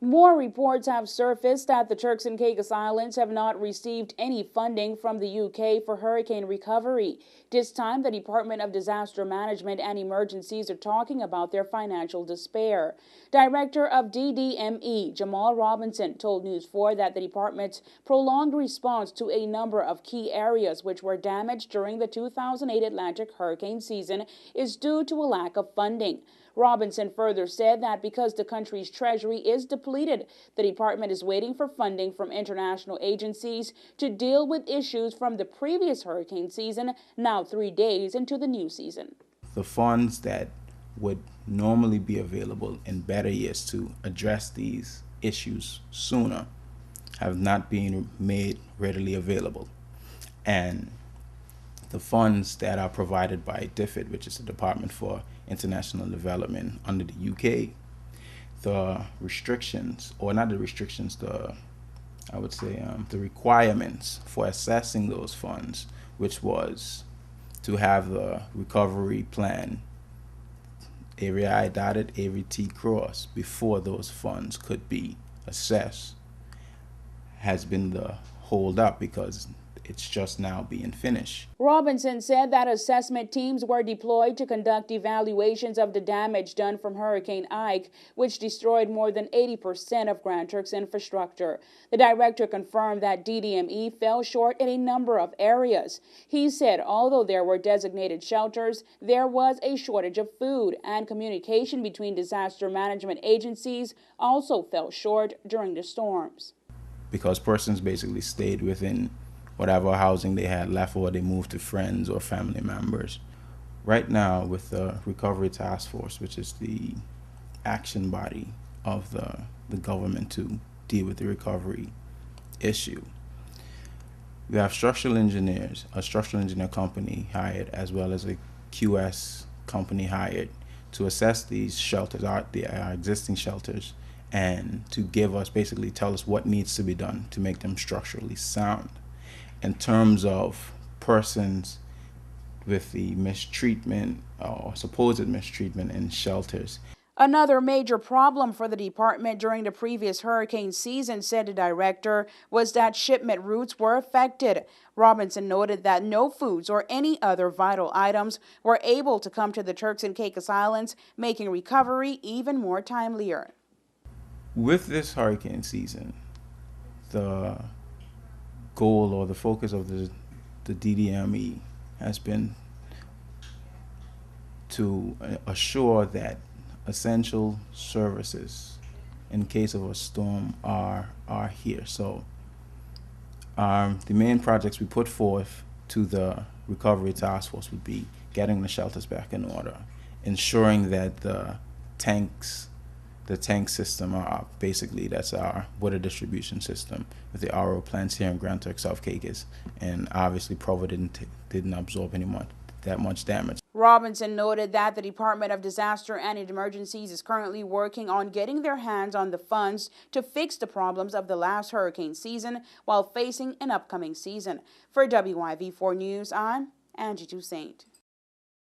More reports have surfaced that the Turks and Caicos Islands have not received any funding from the UK for hurricane recovery. This time, the Department of Disaster Management and Emergencies are talking about their financial despair. Director of DDME, Jamal Robinson, told News 4 that the department's prolonged response to a number of key areas which were damaged during the 2008 Atlantic hurricane season is due to a lack of funding. Robinson further said that because the country's treasury is depleted, the department is waiting for funding from international agencies to deal with issues from the previous hurricane season, now 3 days into the new season. The funds that would normally be available in better years to address these issues sooner have not been made readily available. And the funds that are provided by DFID, which is the Department for International Development under the UK, the restrictions, or not the restrictions, the requirements for assessing those funds, which was to have the recovery plan every I dotted, every T crossed before those funds could be assessed, has been the hold up because it's just now being finished. Robinson said that assessment teams were deployed to conduct evaluations of the damage done from Hurricane Ike, which destroyed more than 80% of Grand Turk's infrastructure. The director confirmed that DDME fell short in a number of areas. He said although there were designated shelters, there was a shortage of food, and communication between disaster management agencies also fell short during the storms. Because persons basically stayed within whatever housing they had left, or they moved to friends or family members. Right now, with the Recovery Task Force, which is the action body of the government to deal with the recovery issue, we have structural engineers, a structural engineer company hired, as well as a QS company hired to assess these shelters, our existing shelters, and to tell us what needs to be done to make them structurally sound. In terms of persons with the mistreatment or supposed mistreatment in shelters. Another major problem for the department during the previous hurricane season, said the director, was that shipment routes were affected. Robinson noted that no foods or any other vital items were able to come to the Turks and Caicos Islands, making recovery even more timelier. With this hurricane season, the goal or the focus of the DDME has been to assure that essential services in case of a storm are here. So the main projects we put forth to the Recovery Task Force would be getting the shelters back in order, ensuring that the tank system are basically, that's our water distribution system with the RO plants here in Grand Turk, South Caicos, and obviously Provo didn't absorb that much damage. Robinson noted that the Department of Disaster and Emergencies is currently working on getting their hands on the funds to fix the problems of the last hurricane season while facing an upcoming season. For WIV4 News, I'm Angie Toussaint.